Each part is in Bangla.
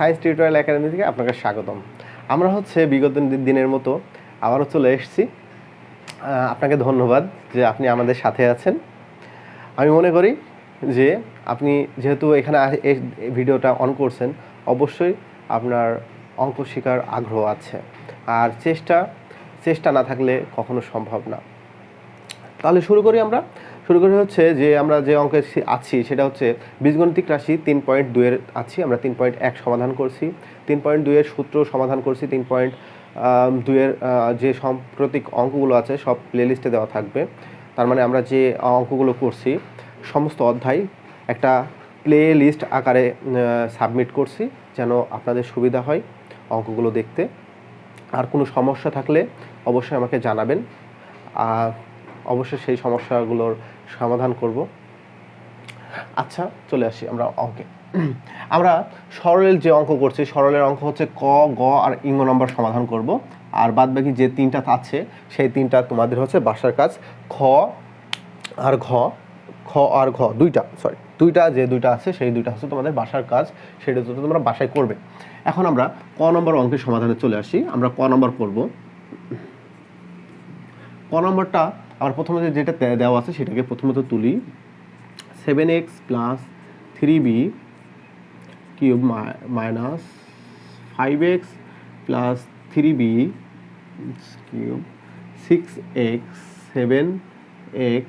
সায়েন্স টিউটোরিয়াল একাডেমি থেকে আপনাকে স্বাগতম। আমরা হচ্ছে বিগত দিনের মতো আবারও চলে এসেছি। আপনাকে ধন্যবাদ যে আপনি আমাদের সাথে আছেন। আমি মনে করি যে আপনি যেহেতু এখানে ভিডিওটা অন করছেন, অবশ্যই আপনার অঙ্ক শেখার আগ্রহ আছে, আর চেষ্টা না থাকলে কখনো সম্ভব না। তাহলে শুরু করি হচ্ছে যে আমরা যে অঙ্কে আছি সেটা হচ্ছে বীজগণিতিক রাশি 3.2 আছি। আমরা 3.1 সমাধান করছি, 3.2 সূত্র সমাধান করছি। 3.2 যে সাম্প্রতিক অঙ্কগুলো আছে সব প্লেলিস্টে দেওয়া থাকবে। তার মানে আমরা যে অঙ্কগুলো করছি সমস্ত অধ্যায় একটা প্লে লিস্ট আকারে সাবমিট করছি, যেন আপনাদের সুবিধা হয় অঙ্কগুলো দেখতে। আর কোনো সমস্যা থাকলে অবশ্যই আমাকে জানাবেন, অবশ্যই সেই সমস্যাগুলোর সমাধান করব। আচ্ছা, চলে আসি আমরা অঙ্কে। আমরা সরলের যে অঙ্ক করছি, সরলের অঙ্ক হচ্ছে ক, গ আর ইঙ্গ নম্বর সমাধান করব। আর বাদবাকি যে তিনটা আছে সেই তিনটা তোমাদের হচ্ছে বাসার কাজ। খ আর ঘ দুইটা যে দুইটা আছে সেই দুইটা হচ্ছে তোমাদের বাসার কাজ, সেটা হচ্ছে তোমরা বাসায় করবে। এখন আমরা ক নম্বর অঙ্কের সমাধানে চলে আসি। আমরা ক নম্বর করব। ক নম্বরটা আমার প্রথমে যেটা দেওয়া আছে সেটাকে প্রথমত তুলি। 7x plus 3b cube minus 5x plus 3b cube 6x 7x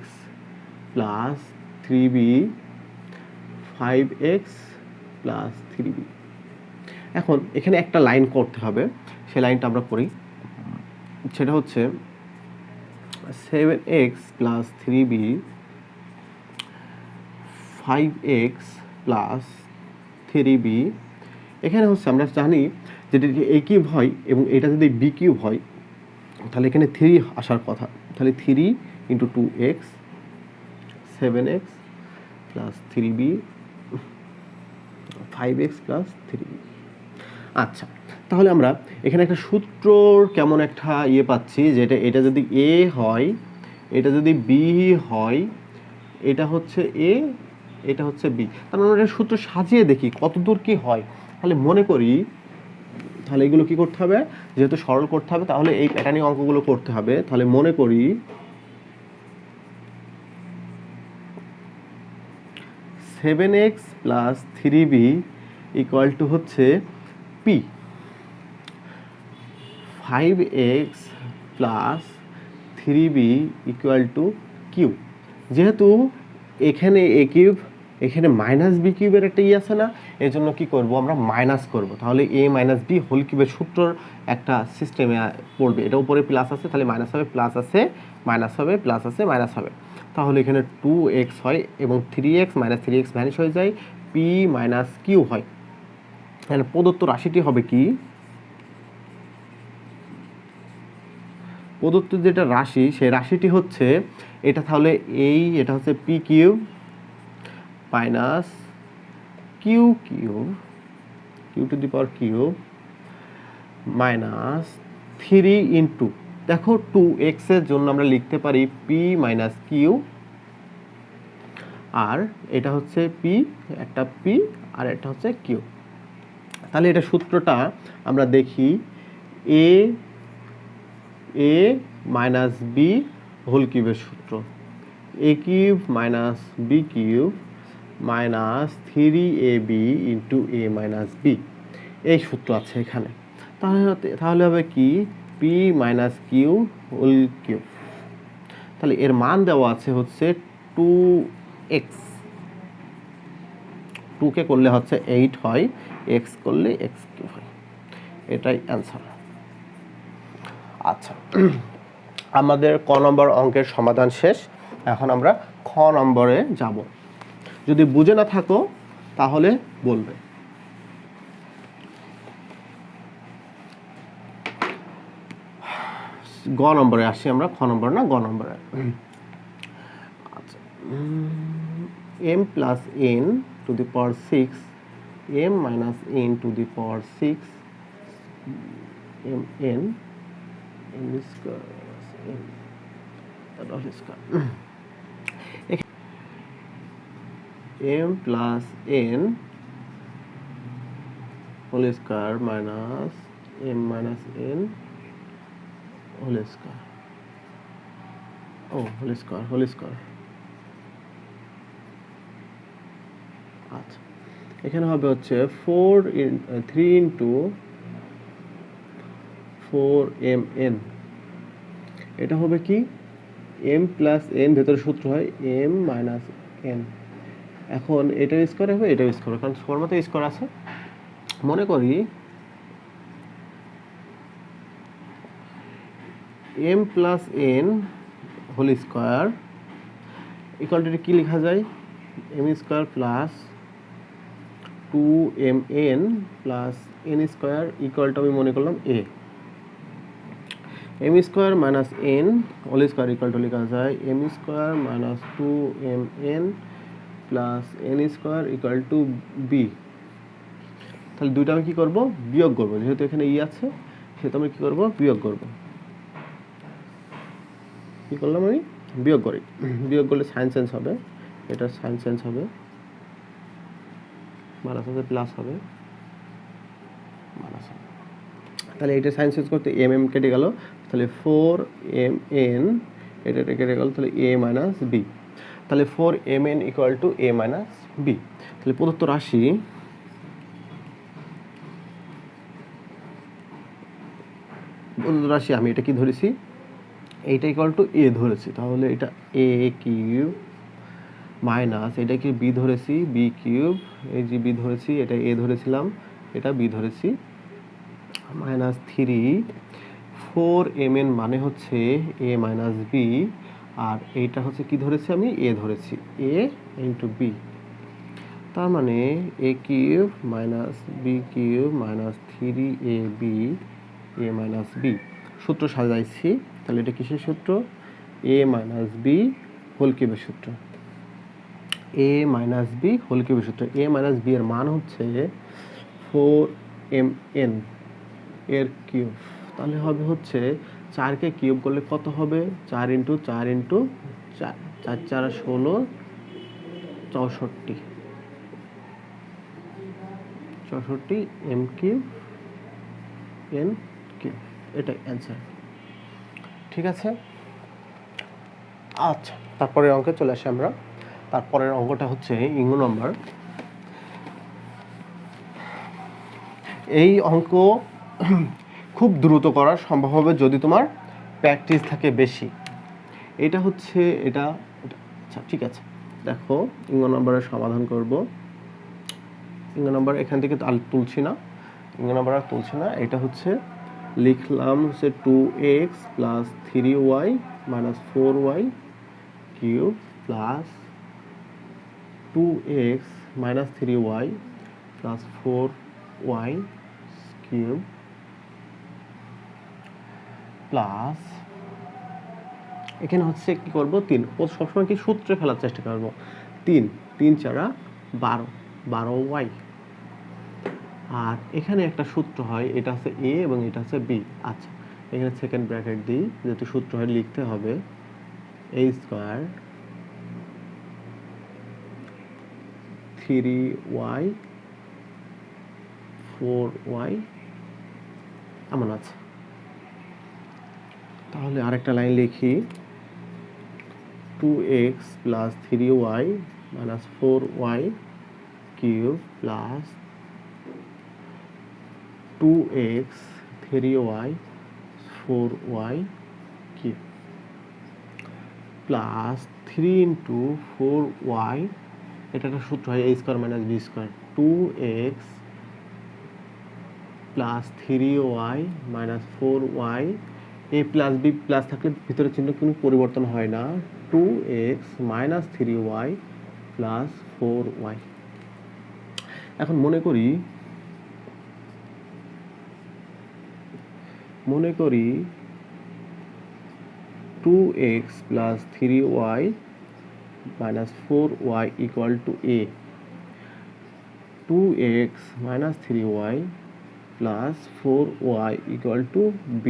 plus 3b 5x plus 3b। এখন এখানে একটা লাইন করতে হবে, সেই লাইনটা আমরা করি। সেটা হচ্ছে 7x plus 3b 5x plus 3b। এখানে হচ্ছে আমরা জানি যেটা এ কিউব হয় এবং এটা যদি বি কিউব হয় তাহলে এখানে 3 আসার কথা। তাহলে 3 into 2x 7x plus 3b 5x plus 3b। আচ্ছা, তাহলে আমরা এখানে একটা সূত্রর কেমন একটা পাচ্ছি, যেটা এটা যদি এ হয়, এটা যদি বি হয়, এটা হচ্ছে এ, এটা হচ্ছে বি। তাহলে আমরা একটা সূত্র সাজিয়ে দেখি কতদূর কি হয়। তাহলে মনে করি, তাহলে এগুলো কি করতে হবে, যেহেতু সরল করতে হবে তাহলে এই প্যাটার্নিং অঙ্কগুলো করতে হবে। তাহলে মনে করি 7x plus 3b equal to হচ্ছে P, 5x plus 3b equal to Q. যেহেতু এখানে এ কিউব, এখানে মাইনাস বি কিউবের একটা আছে না, এই জন্য কী করবো, আমরা মাইনাস করব। তাহলে এ মাইনাস বি হোল কিউবের সূত্রর একটা সিস্টেমে পড়বে। এটা উপরে প্লাস আছে, তাহলে মাইনাস হবে, প্লাস আছে মাইনাস হবে, প্লাস আছে মাইনাস হবে। তাহলে এখানে 2x হয় এবং 3x মাইনাস 3x ভ্যানিশ হয়ে যায়, পি মাইনাস কিউ হয়। এখানে প্রদত্ত রাশিটি হবে কি, প্রদত্ত যেটা রাশি সেই রাশিটি হচ্ছে এটা। তাহলে এটা হচ্ছে P cube minus Q to the power cube minus 3 into, দেখো 2x এর জন্য আমরা লিখতে পারি পি মাইনাস কিউ, আর এটা হচ্ছে পি, একটা পি আর এটা হচ্ছে কিউ। তাহলে এটা সূত্রটা আমরা দেখি, এ মাইনাস বি হোল কিউবের সূত্র, A cube minus B cube minus 3ab into A minus B, এই সূত্র আছে এখানে। তাহলে হবে কি, P minus Q whole cube. তাহলে এর মান দেওয়া আছে হচ্ছে 2x, 2কে করলে হচ্ছে 8 হয়, x করলে x কিউব হয়। এটাই অ্যান্সার। আচ্ছা, আমাদের ক নম্বর অঙ্কের সমাধান শেষ। এখন আমরা খ নম্বরে যাব। যদি বুঝে না থাকো তাহলে বলবে। গ নম্বরে আসি আমরা, খ নম্বর না, গ নম্বরে। আচ্ছা, m plus n to the power 6 m minus n to the power 6 mn m plus n whole square minus m minus n whole square whole square আচ্ছা এখানে হবে হচ্ছে 3 ইন্টু 4mn, এটা হবে কি m প্লাস n, ভেতরে সূত্র হয় m মাইনাস n। এখন এটার স্কয়ার হবে, এটার স্কয়ার হবে, কারণ ফর্মুলাতে স্কয়ার আছে। মনে করি m plus n whole square equal to কি লেখা যায়, m square plus 2mn plus n square equal to আমি মনে করলাম a। m square minus n whole square equal to লেখা যায় m square minus 2mn plus n square equal to b। তাহলে দুইটা আমি কি করব, বিয়োগ করব, যেহেতু এখানে ই আছে সেহেতু আমি কি করব, বিয়োগ করব। কি করলাম আমি, বিয়োগ করি, বিয়োগ করলে সাইন চেঞ্জ হবে, এটা সাইন চেঞ্জ হবে, মাইনাস হবে প্লাস হবে, মাইনাস হবে। তাহলে এটা সাইন চেঞ্জ করতে m কেটে গেল, তাহলে 4mn এটা কেটে গেল, তাহলে a মাইনাস b। তাহলে 4mn equal to a minus b। তাহলে প্রদত্ত রাশি আমি এটা কি ধরেছি, এইটা ইকুয়াল টু a ধরেছি, তাহলে এটা a কিউব মাইনাস এটা কি b ধরেছি, b কিউব, এই যে b ধরেছি, এটা a ধরেছিলাম, এটা b ধরেছি, মাইনাস 3 4mn মানে হচ্ছে a মাইনাস b, আর এইটা হচ্ছে কি ধরেছি আমি, a ধরেছি, a ইন্টু b। তার মানে a cube minus b cube minus 3ab a minus b। সূত্র সাজাইছি, তাহলে এটা কিসের সূত্র, a মাইনাস b হোল কিউবের সূত্র, a মাইনাস b হোল কিউবের সূত্র। a মাইনাস b এর মান হচ্ছে 4mn এর কিউব, তাহলে হবে হচ্ছে 4কে কিউব করলে কত হবে, 4 into 4 into 4, 4 4 16, 64 m cube n cube, এটাই অ্যান্সার। ঠিক আছে, আচ্ছা তারপরের অঙ্কে চলে আসি আমরা। তারপরের অঙ্কটা হচ্ছে ইঙ্গ নম্বর। এই অঙ্ক খুব দ্রুত করা সম্ভব হবে যদি তোমার প্র্যাকটিস থাকে বেশি। এটা হচ্ছে এটা, আচ্ছা ঠিক আছে, দেখো ইঙ্গ নম্বরের সমাধান করব। ইঙ্গ নম্বর এখান থেকে আর তুলছি না, ইঙ্গ নম্বর আর তুলছি না। এটা হচ্ছে লিখলাম হচ্ছে 2x plus 3y minus 4y cube plus 2x minus 3y plus 4y cube plus এখানে হচ্ছে কি করব, 3, সবসময় কি সূত্রে ফেলার চেষ্টা করব, 3 3 4 12 12y। আর এখানে একটা সূত্র হয়, এটা হচ্ছে a এবং এটা হচ্ছে b। আচ্ছা এখানে সেকেন্ড ব্র্যাকেট দিই, যেহেতু সূত্র হয় লিখতে হবে a স্কয়ার 3y 4y এমন আছে। তাহলে আরেকটা লাইন লিখি, 2x plus 3y minus 4y cube plus 2x 3y 4y cube plus 3 into 4y, এটা একটা সূত্র হয় a square minus b square, 2x plus 3y minus 4y, a plus b plus থাকলে ভিতরে চিহ্ন কোনো পরিবর্তন হয় না, 2x minus 3y plus 4y। এখন মনে করি 2x plus 3y minus 4y equal to a, 2x minus 3y plus 4y equal to b।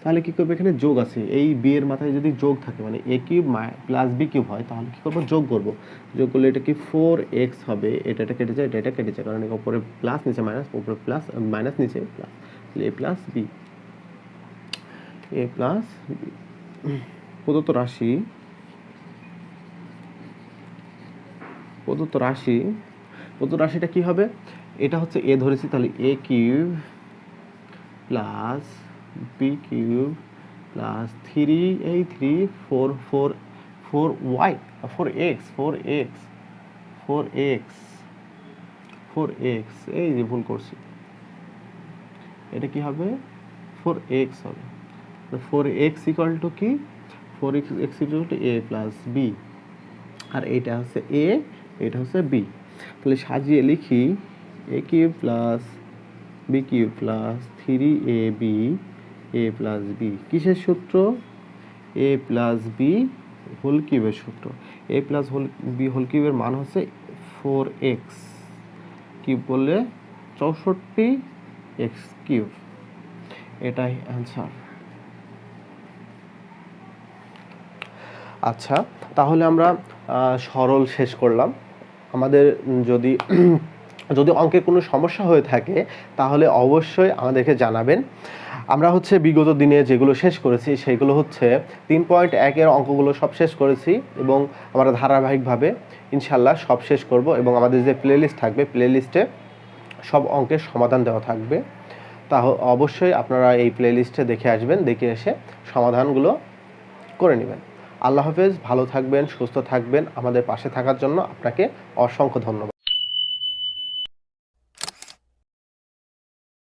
তাহলে কী করবো, এখানে যোগ আছে, এই বি এর মাথায় যদি যোগ থাকে মানে এ কিউব প্লাস বি কিউব হয়, তাহলে কী করবো, যোগ করবো। যোগ করলে এটা কি 4x হবে, এটা কেটে যায়, এটা কেটে যায়, কারণ উপরে প্লাস নিচে মাইনাস, উপরে প্লাস মাইনাস নিচে প্লাস, তাহলে A plus B, A plus B. প্রদত্ত রাশিটা কি হবে, এটা হচ্ছে এ ধরেছি, তাহলে A cube plus B cube plus 4x, এই যে ভুল করছি, এটা কি হবে 4x হবে, 4x ইকুয়াল টু কি, 4x equal to A plus B, আর এইটা হচ্ছে এ, এটা হচ্ছে বি। তাহলে সাজিয়ে লিখি A cube plus B cube plus 3ab A plus B, কিসের সূত্র, এ প্লাস বি হোল কিউবের সূত্র। এ প্লাস বি হোল কিউবের মান হচ্ছে 4x কিউব করলে 64x কিউব, এটাই অ্যান্সার। আচ্ছা, তাহলে আমরা সরল শেষ করলাম। আমাদের যদি অঙ্কে কোনো সমস্যা হয়ে থাকে তাহলে অবশ্যই আমাদেরকে জানাবেন। আমরা হচ্ছে বিগত দিনে যেগুলো শেষ করেছি সেগুলো হচ্ছে 3.1-এর অঙ্কগুলো সব শেষ করেছি, এবং আমরা ধারাবাহিকভাবে ইনশাল্লাহ সব শেষ করব, এবং আমাদের যে প্লেলিস্ট থাকবে, প্লেলিস্টে সব অঙ্কের সমাধান দেওয়া থাকবে। তা অবশ্যই আপনারা এই প্লেলিস্টে দেখে আসবেন, দেখে এসে সমাধানগুলো করে নেবেন। আল্লাহ হাফেজ, ভালো থাকবেন, সুস্থ থাকবেন। আমাদের পাশে থাকার জন্য আপনাকে অসংখ্য ধন্যবাদ।